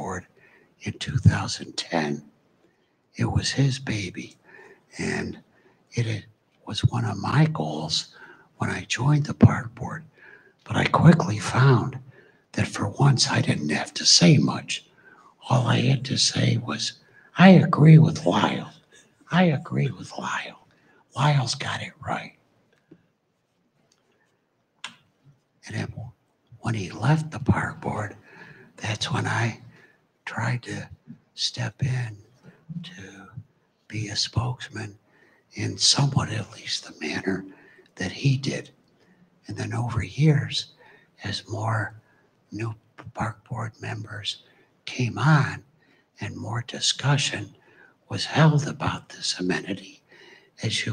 Board in 2010. It was his baby, and it was one of my goals when I joined the park board, but I quickly found that for once I didn't have to say much. All I had to say was, I agree with Lyle. I agree with Lyle. Lyle's got it right. And then when he left the park board, that's when I tried to step in to be a spokesman in somewhat at least the manner that he did. And then over years, as more new park board members came on and more discussion was held about this amenity, as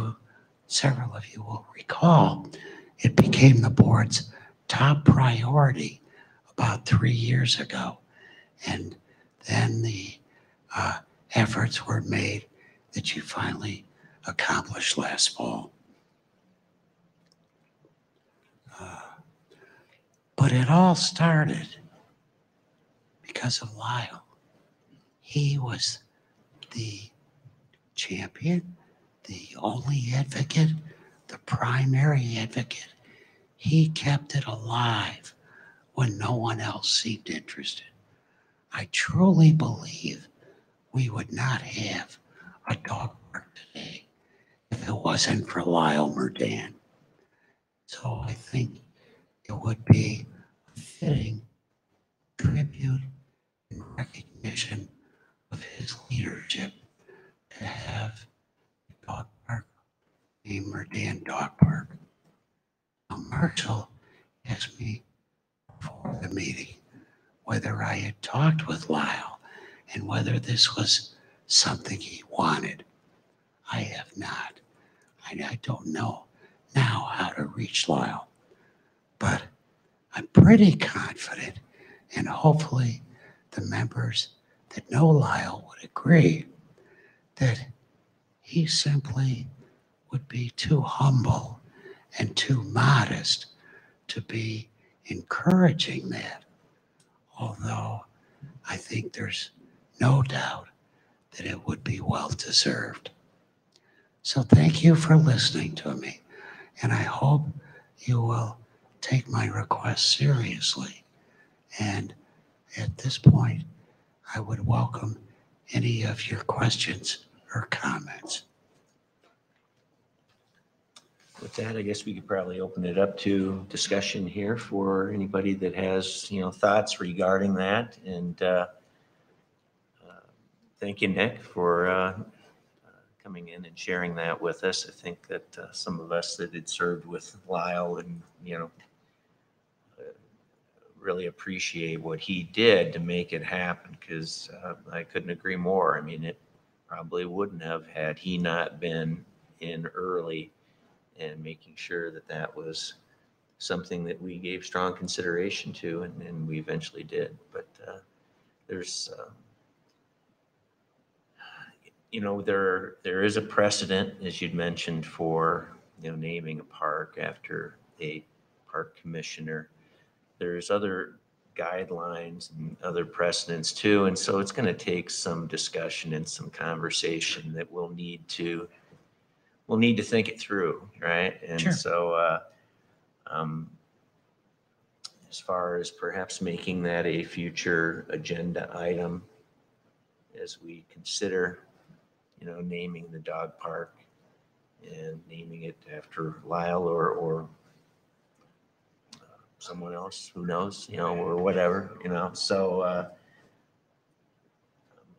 several of you will recall, it became the board's top priority about 3 years ago. And then the efforts were made that you finally accomplished last fall. But it all started because of Lyle. He was the champion, the only advocate, the primary advocate. He kept it alive when no one else seemed interested. I truly believe we would not have a dog park today if it wasn't for Lyle Murdan. So I think it would be a fitting tribute and recognition of his leadership to have a dog park named Murdan Dog Park. Now, Marshall asked me before the meeting whether I had talked with Lyle and whether this was something he wanted. I have not. I don't know now how to reach Lyle, but I'm pretty confident, and hopefully the members that know Lyle would agree, that he simply would be too humble and too modest to be encouraging that. Although I think there's no doubt that it would be well deserved. So thank you for listening to me, and I hope you will take my request seriously. And at this point, I would welcome any of your questions or comments. With that, I guess we could probably open it up to discussion here for anybody that has, thoughts regarding that. And thank you, Nick, for coming in and sharing that with us. I think that some of us that had served with Lyle and, really appreciate what he did to make it happen, because I couldn't agree more. I mean, it probably wouldn't have had he not been in early and making sure that that was something that we gave strong consideration to, and we eventually did. But there's, there is a precedent, as you'd mentioned, for naming a park after a park commissioner. There's other guidelines and other precedents too, and so it's going to take some discussion and some conversation that we'll need to think it through, right? And Sure. So as far as perhaps making that a future agenda item as we consider, naming the dog park and naming it after Lyle or someone else, who knows, or whatever, So I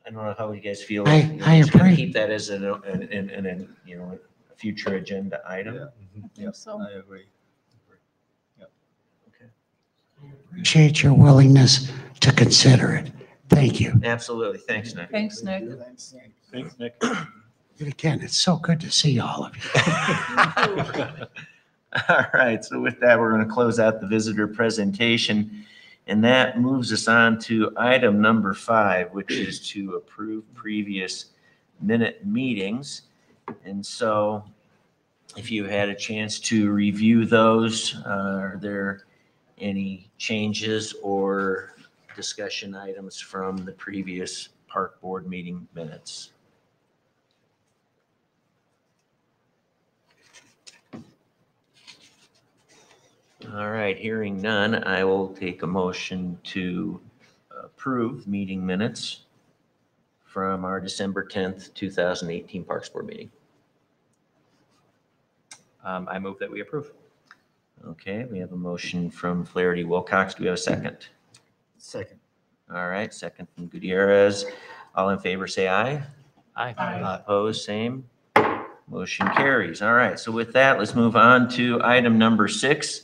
don't know how you guys feel. I agree. agree. Keep that as a future agenda item. Yeah. Yeah, so I agree. Okay. Appreciate your willingness to consider it. Thank you. Absolutely. Thanks, Nick. Thanks, Nick. Thanks, Nick. And again, it's so good to see all of you. All right. So with that, we're going to close out the visitor presentation. And that moves us on to item number 5, which is to approve previous minute meetings. And so if you had a chance to review those, are there any changes or discussion items from the previous park board meeting minutes? All right, hearing none, I will take a motion to approve meeting minutes from our December 10th, 2018 Parks Board meeting. I move that we approve. Okay, we have a motion from Flaherty Wilcox. Do we have a second? Second. All right, second from Gutierrez. All in favor, say aye. Aye. Opposed, same. Motion carries. All right, so with that, let's move on to item number 6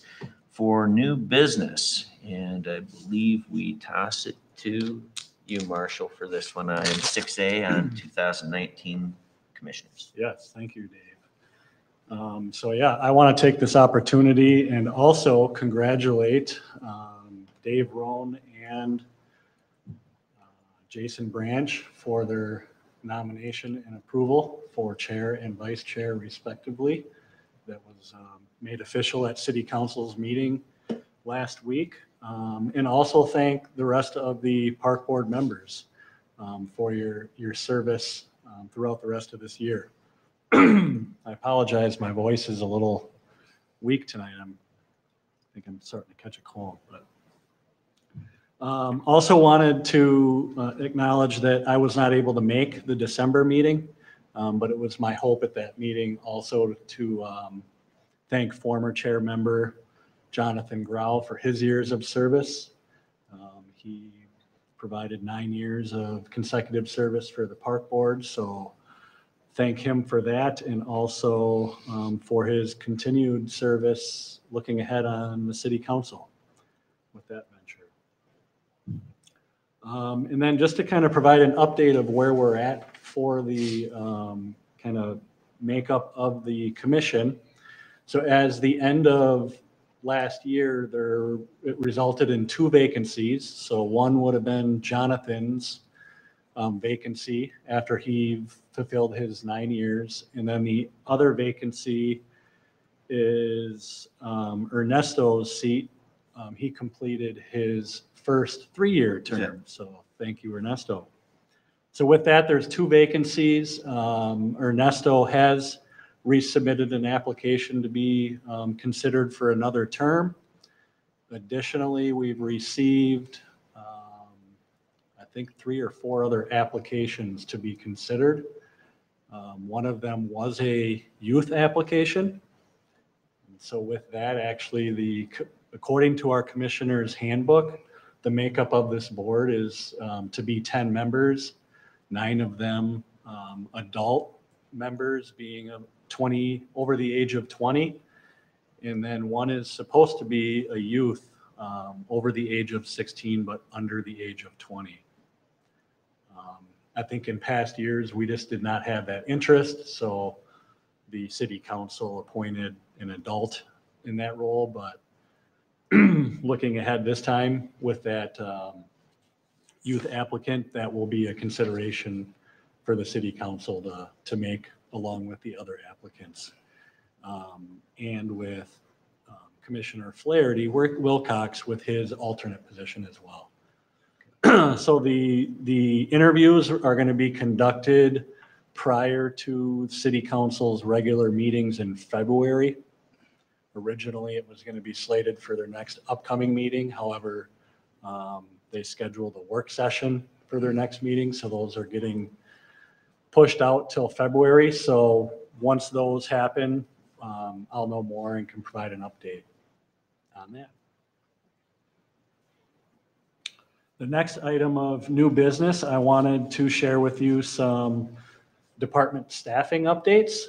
for new business. And I believe we toss it to you, Marshall, for this one, item 6A on 2019 commissioners. Yes, thank you, Dave. So yeah, I want to take this opportunity and also congratulate Dave Rohn and Jason Branch for their nomination and approval for chair and vice chair respectively. That was made official at City Council's meeting last week. And also thank the rest of the park board members for your service throughout the rest of this year. I apologize, my voice is a little weak tonight. I think I'm starting to catch a cold, but also wanted to acknowledge that I was not able to make the December meeting, but it was my hope at that meeting also to thank former chair member Jonathan Grau for his years of service. He provided 9 years of consecutive service for the park board, so thank him for that, and also for his continued service looking ahead on the city council with that venture. And then just to kind of provide an update of where we're at for the kind of makeup of the commission. So as the end of last year, it resulted in 2 vacancies. So one would have been Jonathan's vacancy after he fulfilled his 9 years. And then the other vacancy is Ernesto's seat. He completed his first 3-year term. So thank you, Ernesto. So with that, there's 2 vacancies. Ernesto has resubmitted an application to be considered for another term. Additionally, we've received I think 3 or 4 other applications to be considered. One of them was a youth application. And so with that, actually, according to our commissioner's handbook, the makeup of this board is to be 10 members, 9 of them adult members being 20 over the age of 20. And then 1 is supposed to be a youth over the age of 16, but under the age of 20. I think in past years, we just did not have that interest. So the city council appointed an adult in that role, but looking ahead this time with that youth applicant, that will be a consideration for the city council to make along with the other applicants. And with Commissioner Flaherty Wilcox with his alternate position as well. So the interviews are going to be conducted prior to City Council's regular meetings in February. Originally, it was going to be slated for their next upcoming meeting. However, they scheduled a work session for their next meeting, so those are getting pushed out till February. So once those happen, I'll know more and can provide an update on that. The next item of new business, I wanted to share with you some department staffing updates.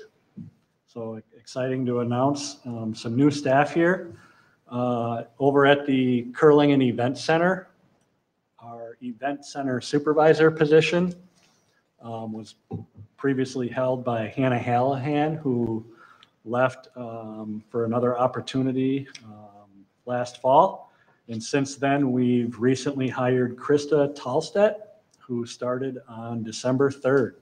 So exciting to announce some new staff here. Over at the Curling and Event Center, our event center supervisor position was previously held by Hannah Hallahan, who left for another opportunity last fall. And since then, we've recently hired Krista Talstedt, who started on December 3rd.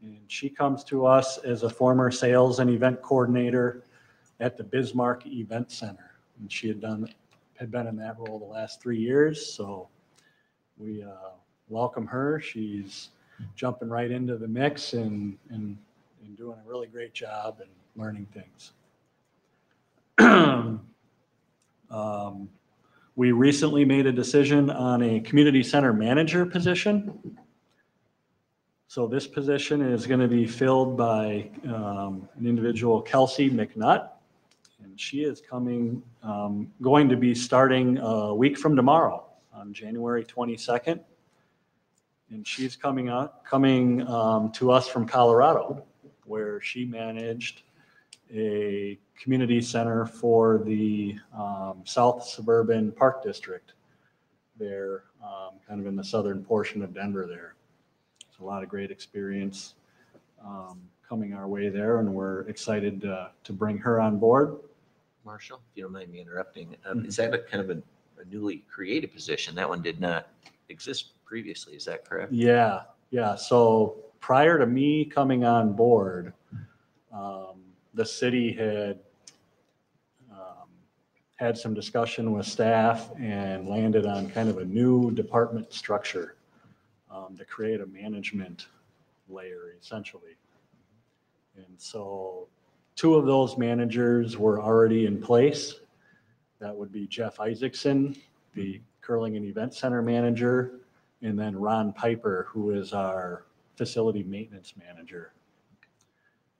And she comes to us as a former sales and event coordinator at the Bismarck Event Center. And she had been in that role the last 3 years. So we welcome her. She's jumping right into the mix and doing a really great job and learning things. We recently made a decision on a community center manager position. So this position is going to be filled by an individual, Kelsey McNutt, and she is going to be starting a week from tomorrow on January 22nd. And she's coming to us from Colorado, where she managed a community center for the South Suburban Park District there, kind of in the southern portion of Denver there. It's a lot of great experience coming our way there, and we're excited to bring her on board. Marshall, if you don't mind me interrupting, is that a kind of a newly created position? That one did not exist previously, is that correct? Yeah. So prior to me coming on board, the city had some discussion with staff and landed on kind of a new department structure to create a management layer, essentially. And so 2 of those managers were already in place. That would be Jeff Isaacson, the Curling and Event Center manager, and then Ron Piper, who is our facility maintenance manager.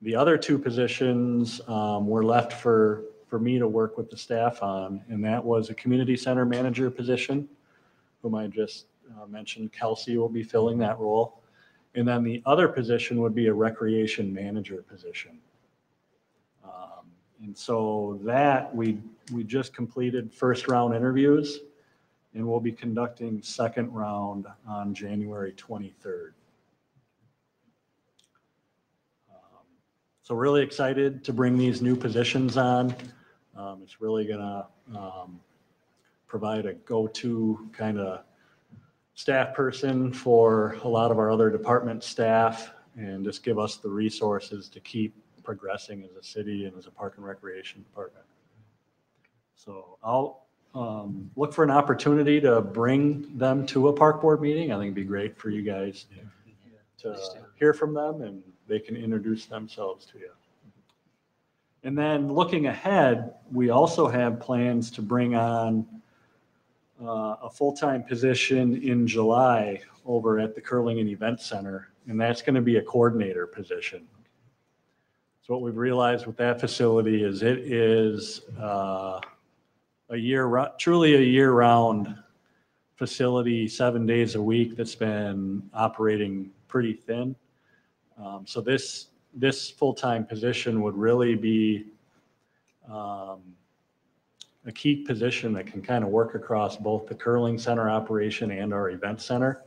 The other 2 positions were left for me to work with the staff on, and that was a community center manager position, whom I just mentioned. Kelsey will be filling that role. And then the other position would be a recreation manager position. And so that we just completed first round interviews, and we'll be conducting second round on January 23rd. So really excited to bring these new positions on. It's really gonna provide a go-to kind of staff person for a lot of our other department staff, and just give us the resources to keep progressing as a city and as a park and recreation department. So I'll look for an opportunity to bring them to a park board meeting. I think it'd be great for you guys to hear from them, and they can introduce themselves to you. And then looking ahead, we also have plans to bring on a full-time position in July over at the Curling and Event Center, and that's going to be a coordinator position. So what we've realized with that facility is it is truly a year-round facility, 7 days a week, that's been operating pretty thin. So this full-time position would really be a key position that can kind of work across both the curling center operation and our event center.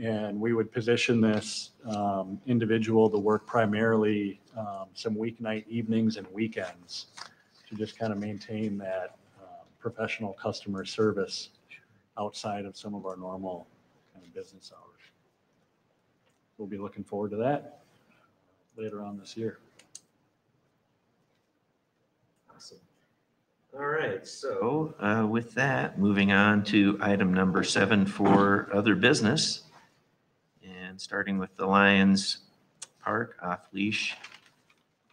And we would position this individual to work primarily some weeknight evenings and weekends to just kind of maintain that professional customer service outside of some of our normal kind of business hours. We'll be looking forward to that later on this year. Awesome. All right, so with that, moving on to item number 7 for other business, and starting with the Lions Park off-leash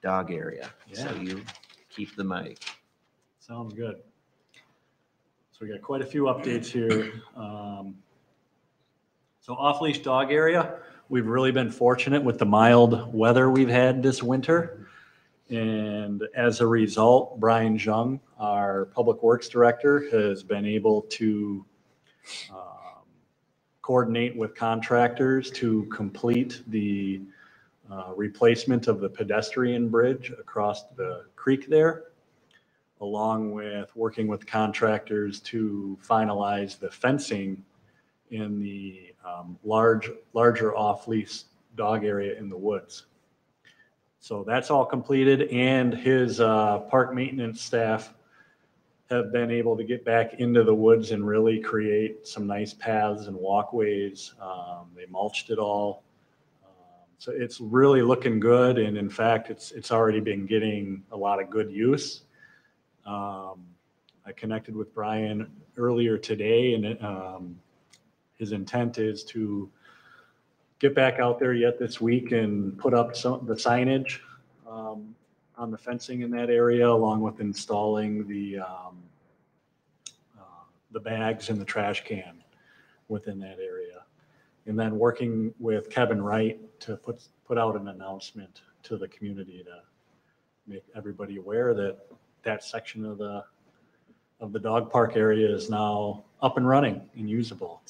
dog area. So you keep the mic. Sounds good. So we got quite a few updates here. So off-leash dog area, we've really been fortunate with the mild weather we've had this winter. And as a result, Brian Jung, our Public Works Director, has been able to coordinate with contractors to complete the replacement of the pedestrian bridge across the creek there, along with working with contractors to finalize the fencing in the larger off-leash dog area in the woods. So that's all completed, and his park maintenance staff have been able to get back into the woods and really create some nice paths and walkways. They mulched it all. So it's really looking good, and in fact, it's already been getting a lot of good use. I connected with Brian earlier today, and his intent is to get back out there yet this week and put up the signage on the fencing in that area, along with installing the bags and the trash can within that area. And then working with Kevin Wright to put out an announcement to the community to make everybody aware that that section of the dog park area is now up and running and usable.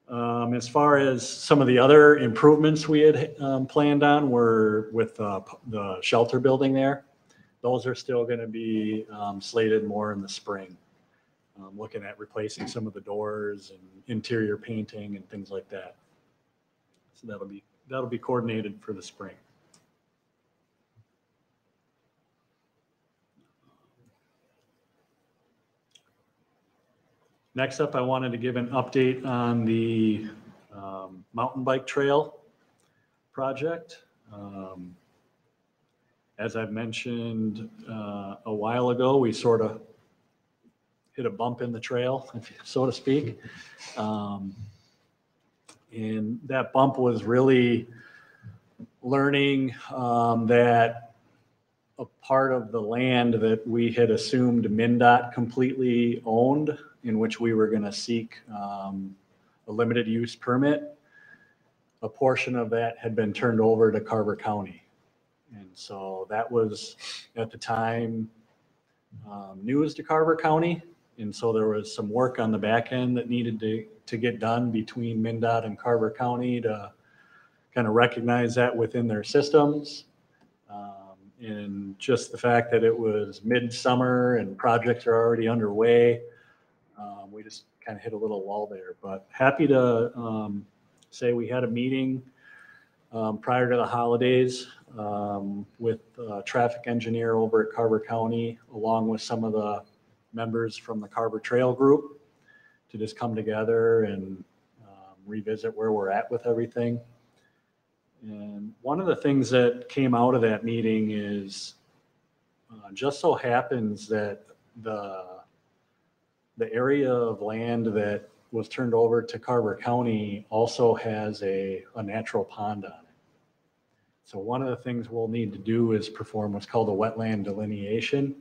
As far as some of the other improvements we had planned on were with the shelter building there. Those are still going to be slated more in the spring. Looking at replacing some of the doors and interior painting and things like that. So that'll be coordinated for the spring. Next up, I wanted to give an update on the mountain bike trail project. As I've mentioned a while ago, we sort of hit a bump in the trail, so to speak. And that bump was really learning that a part of the land that we had assumed MnDOT completely owned, in which we were going to seek a limited use permit, a portion of that had been turned over to Carver County. And so that was, at the time, news to Carver County. And so there was some work on the back end that needed to get done between MnDOT and Carver County to kind of recognize that within their systems. And just the fact that it was midsummer and projects are already underway, we just kind of hit a little lull there. But happy to say we had a meeting prior to the holidays with a traffic engineer over at Carver County, along with some of the members from the Carver Trail Group, to just come together and revisit where we're at with everything. And one of the things that came out of that meeting is just so happens that the area of land that was turned over to Carver County also has a natural pond on it. So one of the things we'll need to do is perform what's called a wetland delineation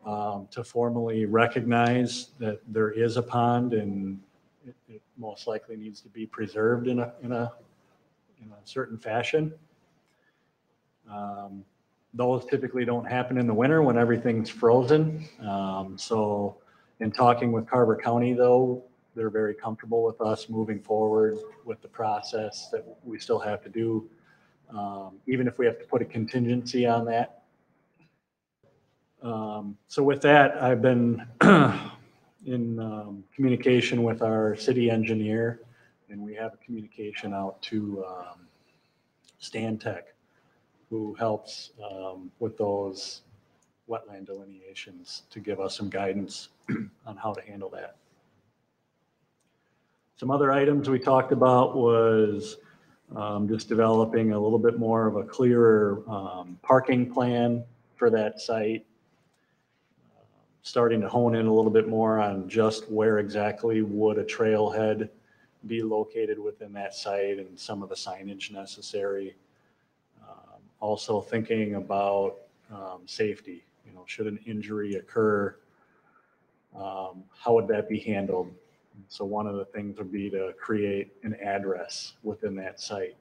to formally recognize that there is a pond, and it most likely needs to be preserved in a certain fashion. Those typically don't happen in the winter when everything's frozen. So in talking with Carver County, though, they're very comfortable with us moving forward with the process that we still have to do, even if we have to put a contingency on that. So with that, I've been in communication with our city engineer, and we have a communication out to Stantec, who helps with those wetland delineations to give us some guidance on how to handle that. Some other items we talked about was just developing a little bit more of a clearer parking plan for that site. Starting to hone in a little bit more on just where exactly would a trailhead be located within that site and some of the signage necessary. Also thinking about safety. You know, should an injury occur, how would that be handled? So one of the things would be to create an address within that site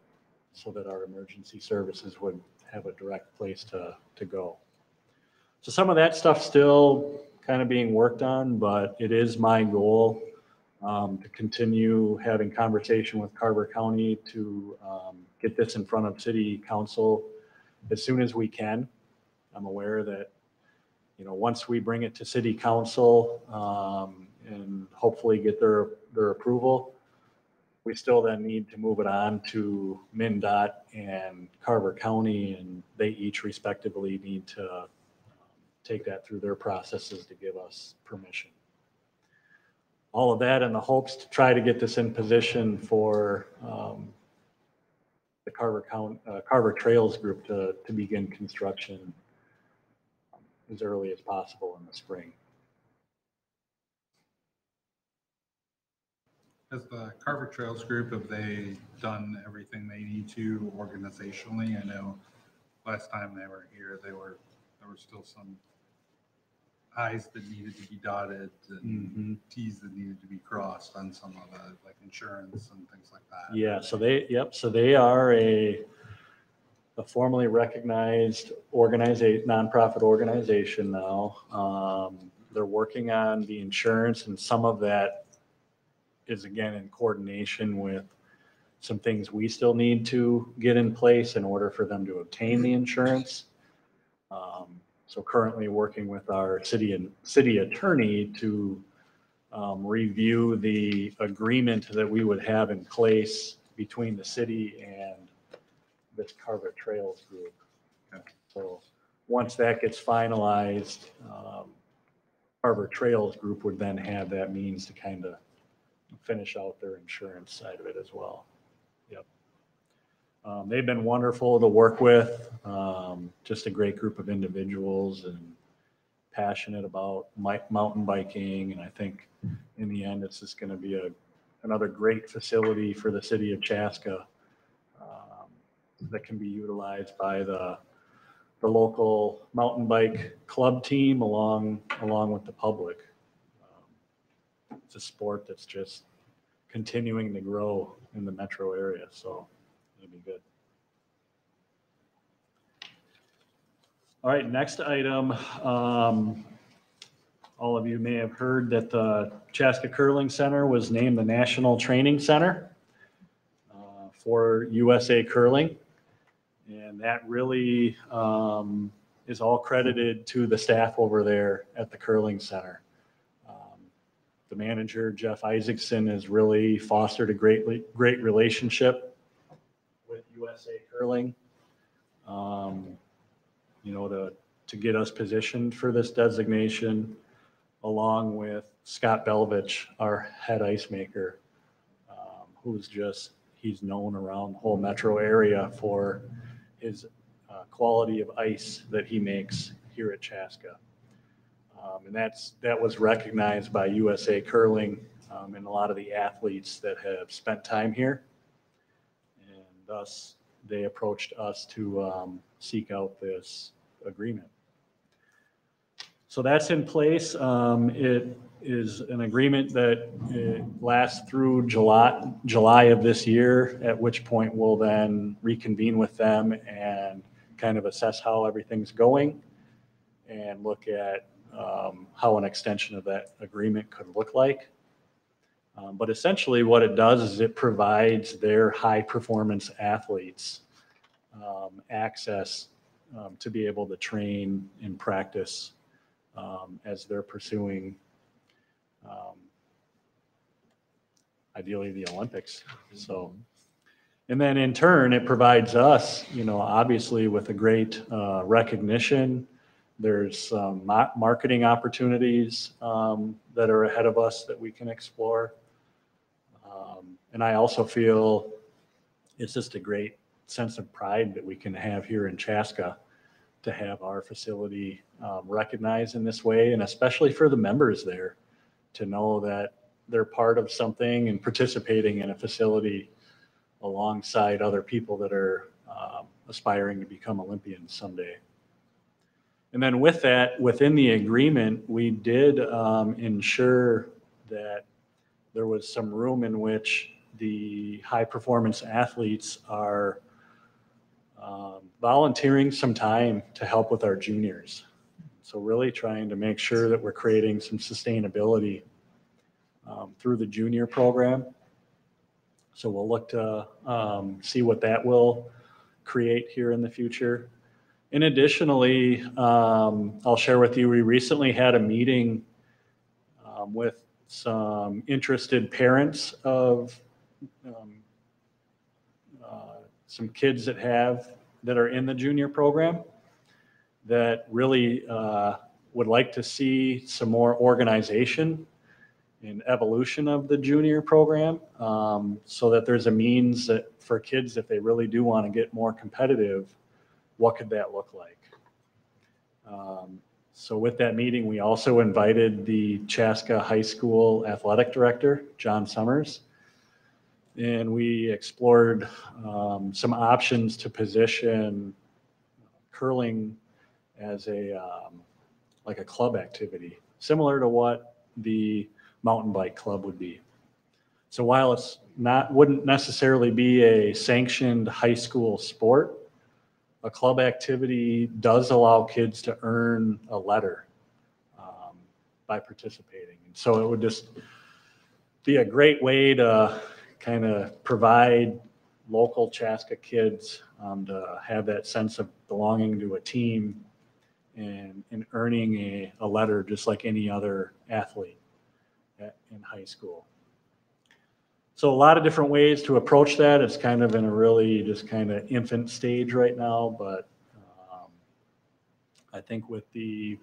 so that our emergency services would have a direct place to go. So some of that stuff still kind of being worked on, but it is my goal to continue having conversation with Carver County to get this in front of City Council as soon as we can. I'm aware that, you know, once we bring it to City Council and hopefully get their approval, we still then need to move it on to MnDOT and Carver County, and they each respectively need to take that through their processes to give us permission. All of that in the hopes to try to get this in position for the Carver Trails Group to begin construction as early as possible in the spring. Has the Carver Trails Group, have they done everything they need to organizationally? I know last time they were here, there were still some I's that needed to be dotted and T's that needed to be crossed on some of the, like insurance and things like that. Yeah, so they are a formally recognized nonprofit organization now. They're working on the insurance, and some of that is again in coordination with some things we still need to get in place in order for them to obtain the insurance. So currently working with our city attorney to review the agreement that we would have in place between the city and this Carver Trails group. Okay. So once that gets finalized, Carver Trails group would then have that means to kind of finish out their insurance side of it as well. Yep. They've been wonderful to work with, just a great group of individuals and passionate about mountain biking. And I think in the end, it's just going to be another great facility for the city of Chaska that can be utilized by the local mountain bike club team along with the public. It's a sport that's just continuing to grow in the metro area, so it'll be good. All right, next item. All of you may have heard that the Chaska Curling Center was named the National Training Center for USA Curling. And that really is all credited to the staff over there at the Curling Center. The manager, Jeff Isaacson, has really fostered a great relationship with USA Curling, to get us positioned for this designation, along with Scott Belvich, our head ice maker, he's known around the whole metro area for his quality of ice that he makes here at Chaska. And that was recognized by USA Curling and a lot of the athletes that have spent time here. And thus, they approached us to seek out this agreement. So that's in place. It is an agreement that lasts through July of this year, at which point we'll then reconvene with them and kind of assess how everything's going and look at how an extension of that agreement could look like. But essentially what it does is it provides their high performance athletes access to be able to train and practice as they're pursuing ideally the Olympics. So, and then in turn, it provides us, obviously with a great recognition. There's some marketing opportunities that are ahead of us that we can explore. And I also feel it's just a great sense of pride that we can have here in Chaska to have our facility recognized in this way, and especially for the members there to know that they're part of something and participating in a facility alongside other people that are aspiring to become Olympians someday. And then with that, within the agreement, we did ensure that there was some room in which the high performance athletes are volunteering some time to help with our juniors. So really trying to make sure that we're creating some sustainability through the junior program. So we'll look to see what that will create here in the future. And additionally, I'll share with you, we recently had a meeting with some interested parents of some kids that are in the junior program that really would like to see some more organization and evolution of the junior program, so that there's a means that for kids, if they really do want to get more competitive, what could that look like? So with that meeting, we also invited the Chaska High School athletic director, John Summers, And we explored some options to position curling as like a club activity, similar to what the mountain bike club would be. So while it's wouldn't necessarily be a sanctioned high school sport, a club activity does allow kids to earn a letter by participating. And so it would just be a great way to kind of provide local Chaska kids to have that sense of belonging to a team and earning a letter just like any other athlete in high school. So a lot of different ways to approach that. It's kind of in a really just kind of infant stage right now, but I think with the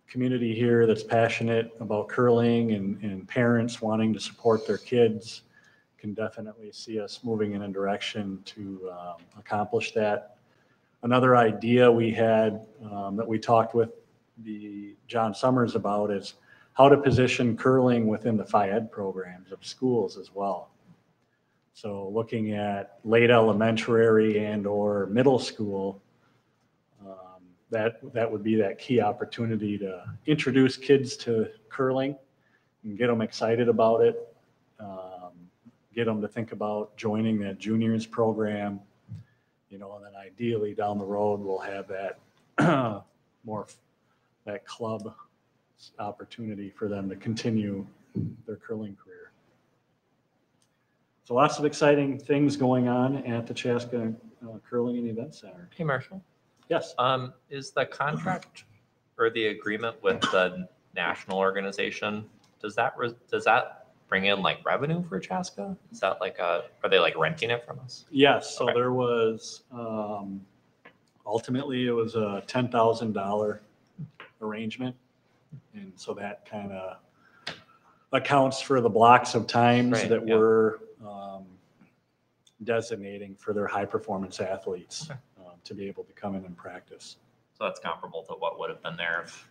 community here that's passionate about curling and parents wanting to support their kids can definitely see us moving in a direction to accomplish that. Another idea we had that we talked with the John Summers about is how to position curling within the Phi Ed programs of schools as well. So looking at late elementary and or middle school, that would be that key opportunity to introduce kids to curling and get them excited about it, get them to think about joining that juniors program, and then ideally down the road we'll have that that club opportunity for them to continue their curling career. So lots of exciting things going on at the Chaska Curling and Event Center. Hey, Marshall. Yes. Is the contract or the agreement with the national organization, does that bring in like revenue for Chaska? Is that like are they like renting it from us? Yes. So Okay. there was, ultimately it was a $10,000 arrangement. And so that kind of accounts for the blocks of times Right, that yeah. we're designating for their high performance athletes Okay. to be able to come in and practice. So that's comparable to what would have been there if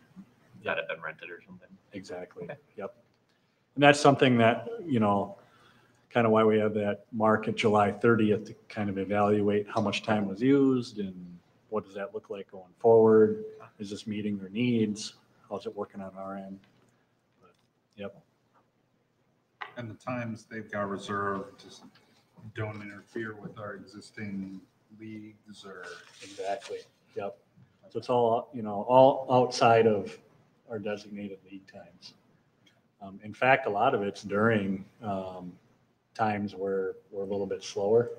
that had been rented or something. Exactly. Okay. Yep. And that's something that, kind of why we have that mark at July 30th to kind of evaluate how much time was used and what does that look like going forward? Is this meeting their needs? How's it working on our end? But, yep. And the times they've got reserved just don't interfere with our existing leagues or. Exactly. Yep. So it's all, all outside of our designated league times. In fact, a lot of it's during times where we're a little bit slower.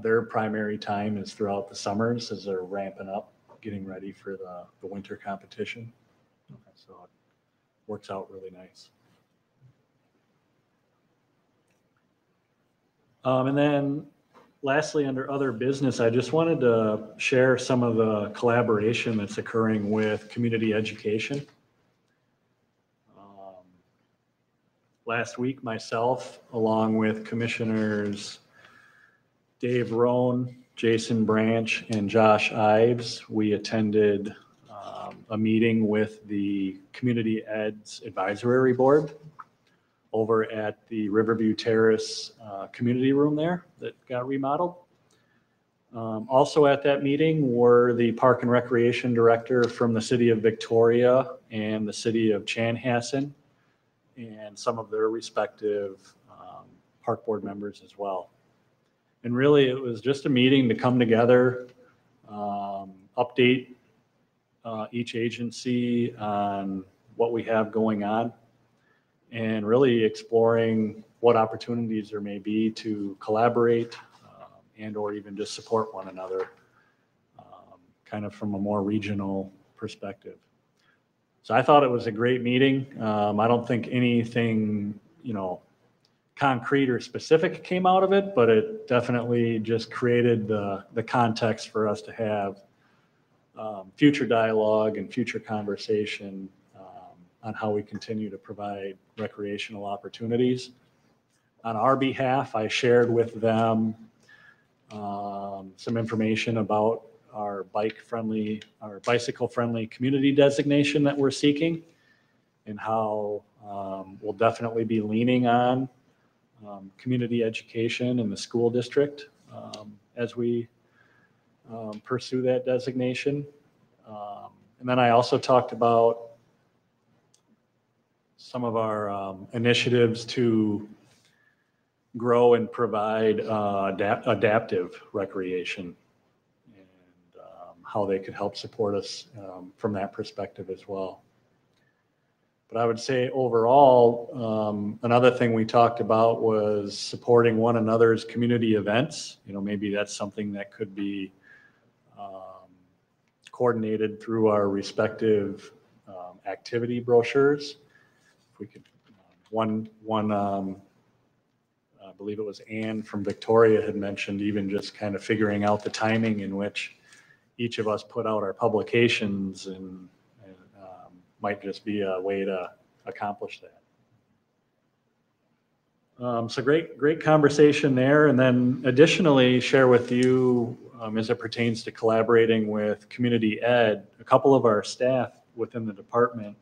Their primary time is throughout the summers as they're ramping up, getting ready for the winter competition. So it works out really nice. And then lastly, under other business, I just wanted to share some of the collaboration that's occurring with community education. Last week, myself, along with Commissioners Dave Roan, Jason Branch, and Josh Ives, we attended a meeting with the Community Ed's Advisory Board over at the Riverview Terrace community room there that got remodeled. Also at that meeting were the Park and Recreation Director from the City of Victoria and the City of Chanhassen, and some of their respective park board members as well. And really, it was just a meeting to come together, update each agency on what we have going on, and really exploring what opportunities there may be to collaborate and or even just support one another, kind of from a more regional perspective. So I thought it was a great meeting. I don't think anything, concrete or specific came out of it, but it definitely just created the context for us to have future dialogue and future conversation on how we continue to provide recreational opportunities. On our behalf, I shared with them some information about our bicycle-friendly community designation that we're seeking, and how we'll definitely be leaning on community education in the school district as we pursue that designation. And then I also talked about some of our initiatives to grow and provide adaptive recreation and how they could help support us from that perspective as well. But I would say overall, another thing we talked about was supporting one another's community events. You know, maybe that's something that could be coordinated through our respective activity brochures. If we could, I believe it was Anne from Victoria had mentioned even just kind of figuring out the timing in which each of us put out our publications and might just be a way to accomplish that. So great conversation there. And then additionally, share with you as it pertains to collaborating with community ed, a couple of our staff within the department,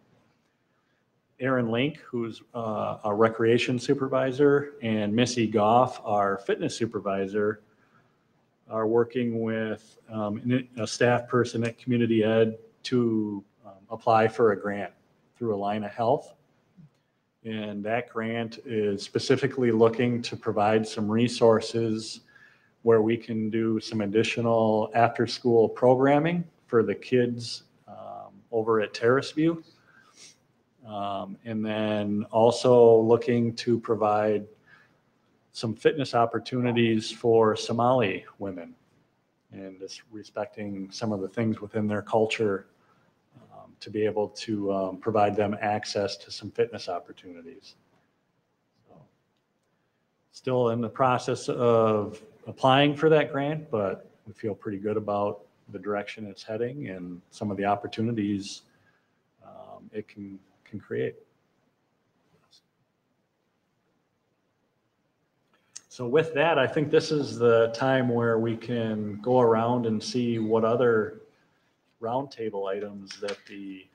Aaron Link, who's our recreation supervisor, and Missy Goff, our fitness supervisor, are working with a staff person at community ed to apply for a grant through Alina Health. And that grant is specifically looking to provide some resources where we can do some additional after-school programming for the kids over at Terrace View. And then also looking to provide some fitness opportunities for Somali women and just respecting some of the things within their culture to be able to provide them access to some fitness opportunities. So, still in the process of applying for that grant, but we feel pretty good about the direction it's heading and some of the opportunities it can create. So with that, I think this is the time where we can go around and see what other roundtable items that the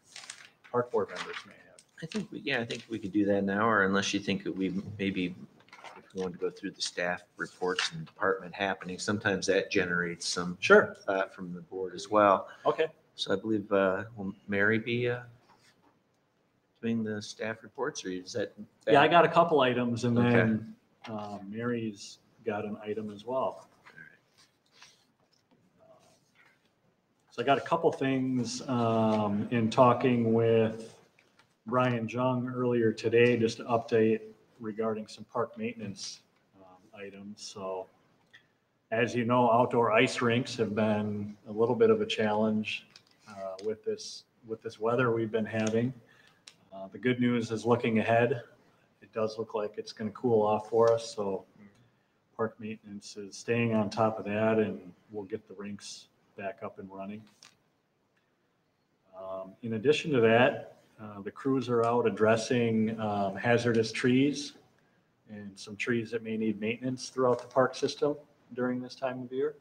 park board members may have. I think we could do that now, or unless you think that we maybe, if we want to go through the staff reports and department happenings, sometimes that generates some Sure. thought from the board as well. Okay. So I believe, will Mary be doing the staff reports, or is that? Yeah, I got a couple items, and then Mary's got an item as well. So I got a couple things in talking with Brian Jung earlier today, just to update regarding some park maintenance items. So as you know, outdoor ice rinks have been a little bit of a challenge with this weather we've been having. The good news is looking ahead, it does look like it's going to cool off for us. So park maintenance is staying on top of that, and we'll get the rinks back up and running. In addition to that, the crews are out addressing hazardous trees and some trees that may need maintenance throughout the park system during this time of year.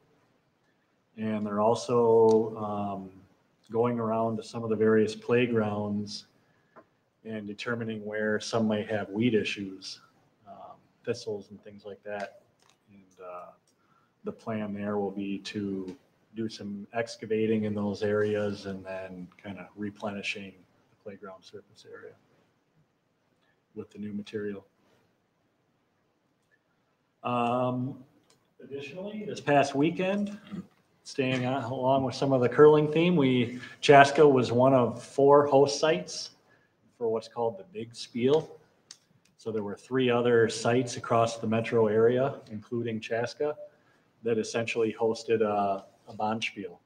And they're also going around to some of the various playgrounds and determining where some may have weed issues, thistles and things like that. And the plan there will be to do some excavating in those areas and then kind of replenishing the playground surface area with the new material. Additionally, this past weekend, staying along with some of the curling theme, Chaska was one of 4 host sites for what's called the Big Spiel. So there were 3 other sites across the metro area, including Chaska, that essentially hosted a Bonspiel.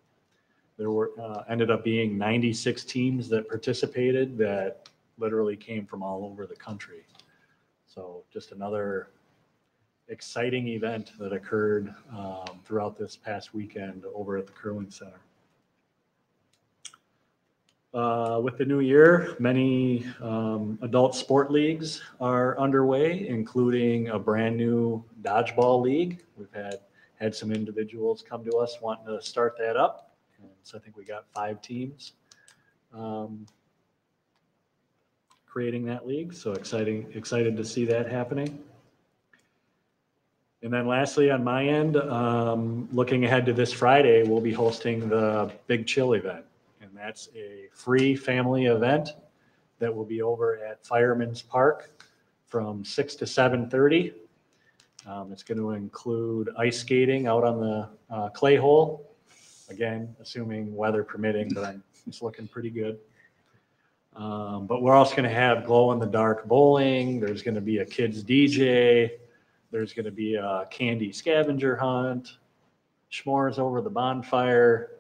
There were ended up being 96 teams that participated that literally came from all over the country. So just another exciting event that occurred throughout this past weekend over at the Curling Center. With the new year, many adult sport leagues are underway, including a brand new dodgeball league. We've had some individuals come to us wanting to start that up. And so I think we got 5 teams creating that league. So excited to see that happening. And then lastly, on my end, looking ahead to this Friday, we'll be hosting the Big Chill event. And that's a free family event that will be over at Fireman's Park from 6 to 7:30. It's going to include ice skating out on the clay hole. Again, assuming weather permitting, but it's looking pretty good. But we're also going to have glow-in-the-dark bowling. There's going to be a kids DJ. There's going to be a candy scavenger hunt, s'mores over the bonfire.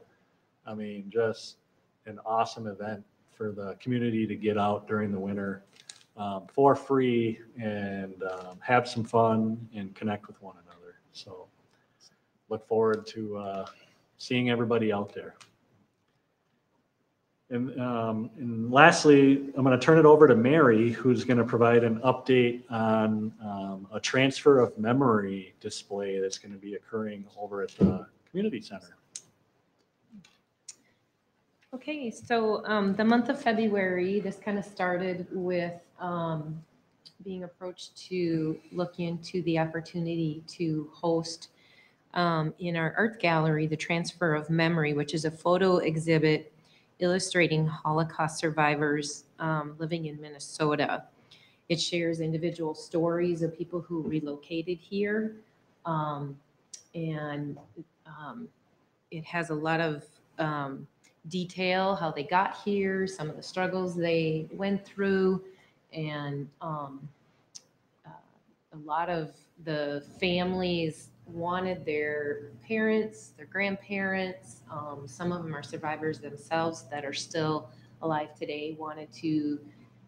I mean, just an awesome event for the community to get out during the winter for free and have some fun and connect with one another. So look forward to seeing everybody out there. And lastly, I'm going to turn it over to Mary, who's going to provide an update on a transfer of memory display that's going to be occurring over at the community center. Okay, so the month of February, this kind of started with being approached to look into the opportunity to host in our art gallery the Transfer of Memory, which is a photo exhibit illustrating Holocaust survivors living in Minnesota. It shares individual stories of people who relocated here, and it has a lot of detail, how they got here, some of the struggles they went through, and a lot of the families wanted their parents, their grandparents, some of them are survivors themselves that are still alive today, wanted to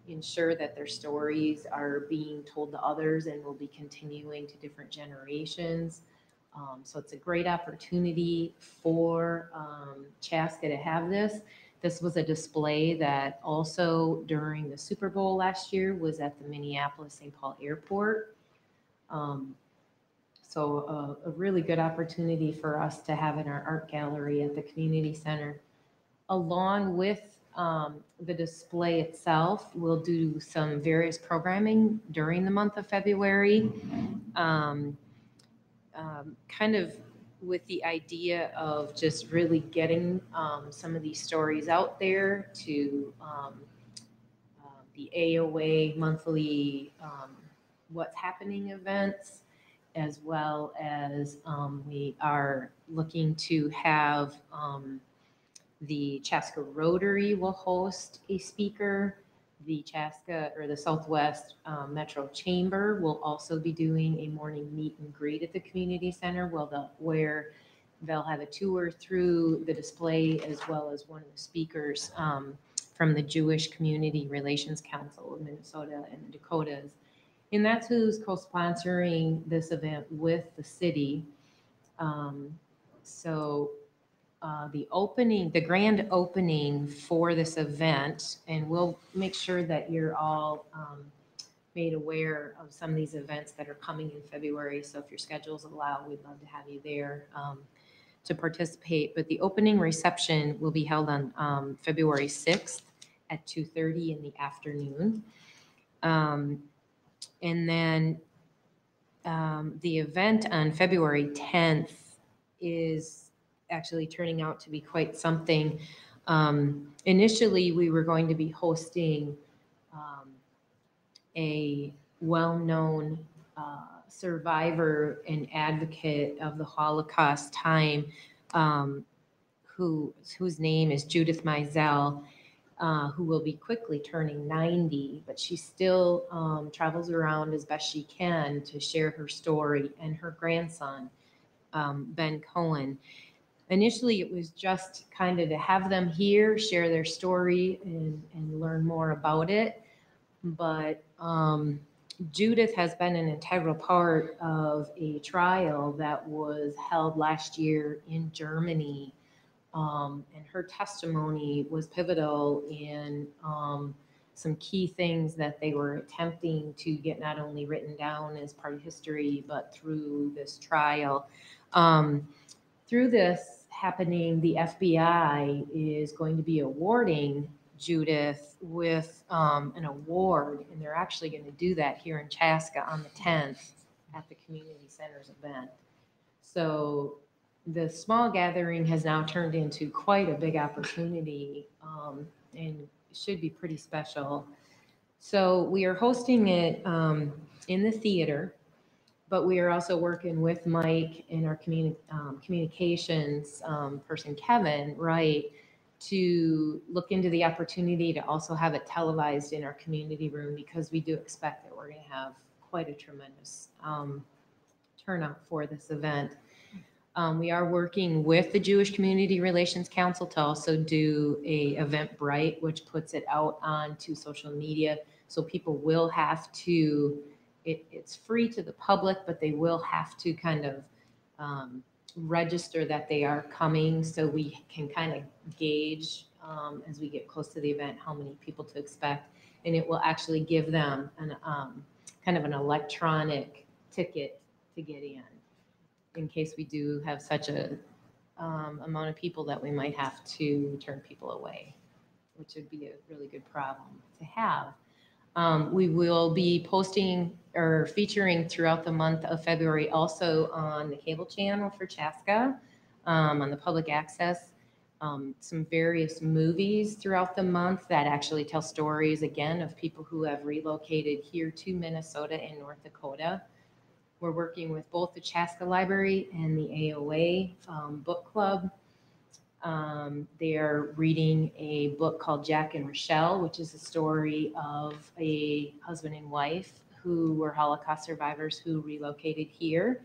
ensure that their stories are being told to others and will be continuing to different generations. So it's a great opportunity for Chaska to have this. This was a display that also during the Super Bowl last year was at the Minneapolis-St. Paul Airport. So a really good opportunity for us to have in our art gallery at the community center. Along with the display itself, we'll do some various programming during the month of February, kind of with the idea of just really getting some of these stories out there to the AOA monthly What's Happening events, as well as we are looking to have the Chaska Rotary will host a speaker. The Chaska or the Southwest Metro Chamber will also be doing a morning meet and greet at the community center where they'll have a tour through the display, as well as one of the speakers from the Jewish Community Relations Council of Minnesota and the Dakotas. And that's who's co-sponsoring this event with the city. The grand opening for this event, and we'll make sure that you're all made aware of some of these events that are coming in February. So if your schedules allow, we'd love to have you there to participate. But the opening reception will be held on February 6th at 2:30 in the afternoon. And then the event on February 10th is actually turning out to be quite something. Initially, we were going to be hosting a well-known survivor and advocate of the Holocaust time, whose name is Judith Meisel, who will be quickly turning 90, but she still travels around as best she can to share her story, and her grandson, Ben Cohen. Initially, it was just kind of to have them here, share their story, and learn more about it. But Judith has been an integral part of a trial that was held last year in Germany. And her testimony was pivotal in some key things that they were attempting to get not only written down as part of history, but through this trial. Through this happening, the FBI is going to be awarding Judith with an award, and they're actually going to do that here in Chaska on the 10th. at the community center's event. So the small gathering has now turned into quite a big opportunity, and should be pretty special. So we are hosting it in the theater, but we are also working with Mike and our communications person, Kevin, Wright, to look into the opportunity to also have it televised in our community room, because we do expect that we're going to have quite a tremendous turnout for this event. We are working with the Jewish Community Relations Council to also do a Eventbrite, which puts it out onto social media. So people will have to, it's free to the public, but they will have to kind of register that they are coming, so we can kind of gauge as we get close to the event how many people to expect. And it will actually give them an kind of an electronic ticket to get in case we do have such a amount of people that we might have to turn people away, which would be a really good problem to have. We will be posting or featuring throughout the month of February also on the cable channel for Chaska, on the public access, some various movies throughout the month that actually tell stories, again, of people who have relocated here to Minnesota and North Dakota. We're working with both the Chaska Library and the AOA book club. They are reading a book called Jack and Rochelle, which is a story of a husband and wife who were Holocaust survivors who relocated here.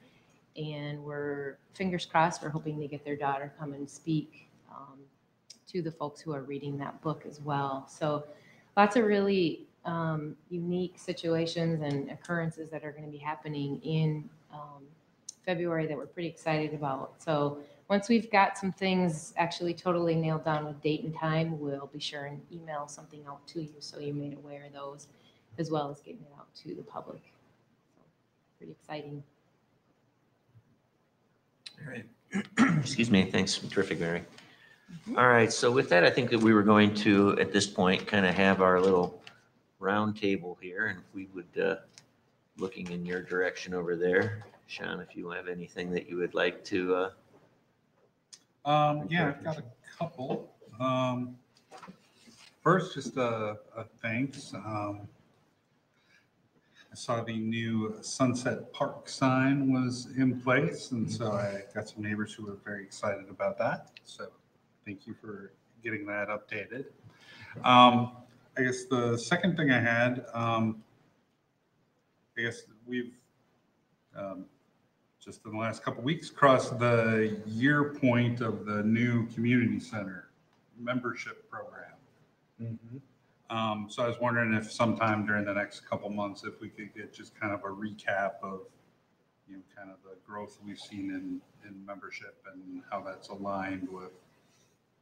And we're, fingers crossed, we're hoping to get their daughter come and speak to the folks who are reading that book as well. So lots of really unique situations and occurrences that are going to be happening in February that we're pretty excited about. So once we've got some things actually totally nailed down with date and time, we'll be sure and email something out to you so you're made aware of those, as well as getting it out to the public. So pretty exciting. All right. Excuse me. Thanks. Terrific, Mary. All right. So with that, I think that we were going to, at this point, kind of have our little round table here, and if we would, looking in your direction over there, Sean, if you have anything that you would like to. Yeah, I've got a couple. First, just a thanks. I saw the new Sunset Park sign was in place, and so I got some neighbors who were very excited about that. So thank you for getting that updated. I guess the second thing I had, I guess we've just in the last couple of weeks crossed the year point of the new community center membership program. Mm-hmm. So I was wondering if sometime during the next couple months, if we could get just kind of a recap of, you know, kind of the growth we've seen in membership and how that's aligned with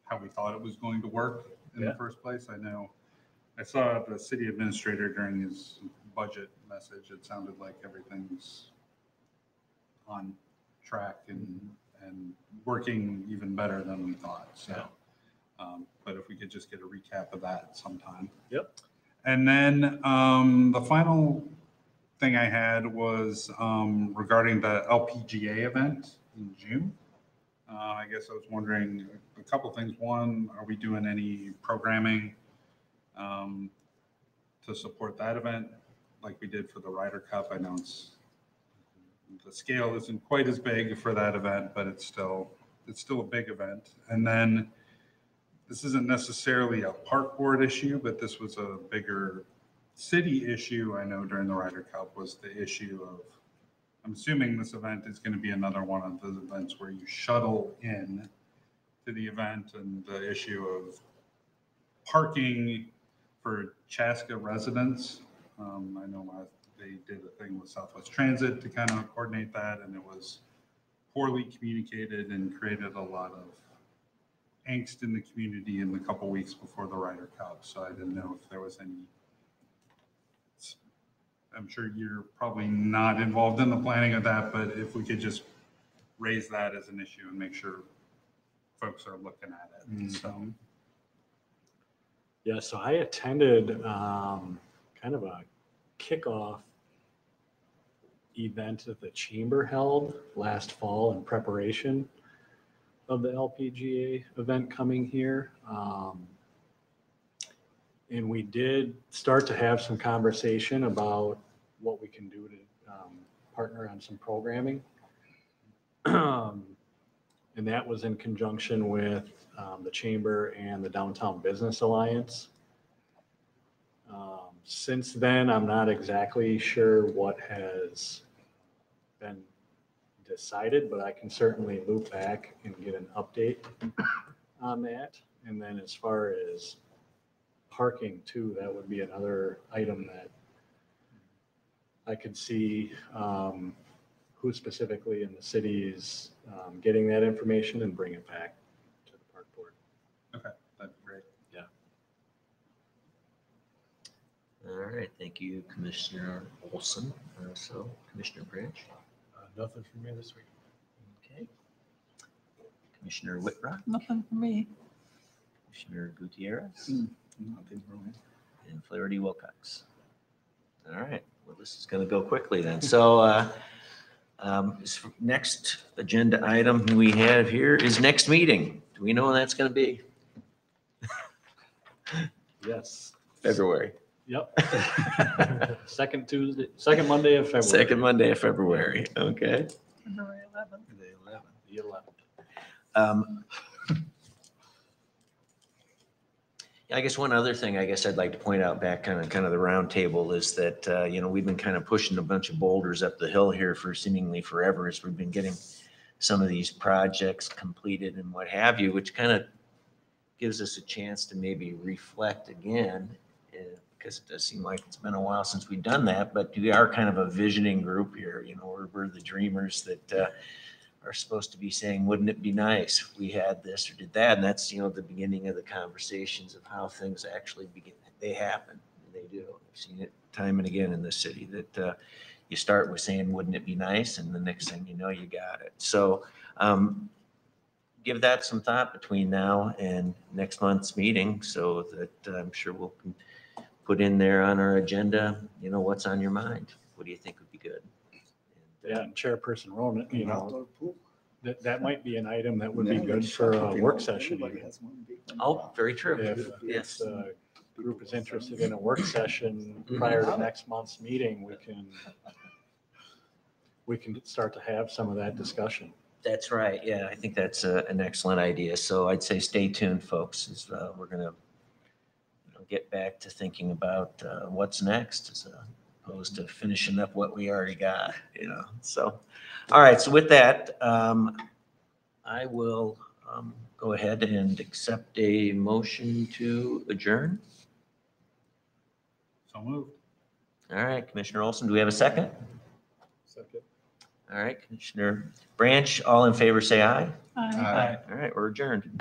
how we thought it was going to work in the first place. I know I saw the city administrator during his budget message. It sounded like everything's on track and working even better than we thought. So, but if we could just get a recap of that sometime. Yep. And then the final thing I had was regarding the LPGA event in June. I guess I was wondering a couple things. One, are we doing any programming to support that event like we did for the Ryder Cup? I know the scale isn't quite as big for that event, but it's still a big event. And then this isn't necessarily a park board issue, but this was a bigger city issue. I know during the Ryder Cup was the issue of, I'm assuming this event is going to be another one of those events where you shuttle in to the event, and the issue of parking for Chaska residents. I know they did a thing with Southwest Transit to kind of coordinate that, and it was poorly communicated and created a lot of angst in the community in the couple weeks before the Ryder Cup. So I didn't know if there was any. I'm sure you're probably not involved in the planning of that, but if we could just raise that as an issue and make sure folks are looking at it. Mm-hmm. So. Yeah, so I attended kind of a kickoff event that the chamber held last fall in preparation of the LPGA event coming here. And we did start to have some conversation about what we can do to partner on some programming. And that was in conjunction with the chamber and the Downtown Business Alliance. Since then, I'm not exactly sure what has been decided, but I can certainly loop back and get an update on that. And then as far as parking too, that would be another item that I could see who specifically in the city is getting that information and bring it back to the park board. Okay, that'd be great. All right, thank you, Commissioner Olson. So, Commissioner Branch? Nothing for me this week. Okay. Commissioner Whitrock? Nothing for me. Commissioner Gutierrez? Nothing for me. And Flaherty Wilcox. All right, well, this is going to go quickly then. So this next agenda item we have here is next meeting. Do we know when that's going to be? Yes. February. Yep. Second Monday of February. Second Monday of February, okay. February 11th. The 11th. I guess one other thing I guess I'd like to point out back kind of the round table is that, we've been kind of pushing a bunch of boulders up the hill here for seemingly forever as we've been getting some of these projects completed and what have you, which kind of gives us a chance to maybe reflect again, because it does seem like it's been a while since we've done that, but we are kind of a visioning group here, we're the dreamers that are supposed to be saying, wouldn't it be nice if we had this or did that? And that's, the beginning of the conversations of how things actually begin. They happen, they do. I've seen it time and again in this city that you start with saying, wouldn't it be nice? And the next thing you know, you got it. So give that some thought between now and next month's meeting so that I'm sure we'll put in there on our agenda, what's on your mind? What do you think would be good? Yeah, and Chairperson Ronan, that might be an item that would be good for a work session. Oh, very true. If Yes. the group is interested in a work session prior to next month's meeting, we can start to have some of that discussion. That's right. Yeah, I think that's an excellent idea. So I'd say stay tuned, folks, as we're going to get back to thinking about what's next as opposed to finishing up what we already got, So, all right. So with that, I will go ahead and accept a motion to adjourn. So moved. All right, Commissioner Olson, do we have a second? Second. All right, Commissioner Branch, all in favor, say aye. Aye. All right, we're adjourned.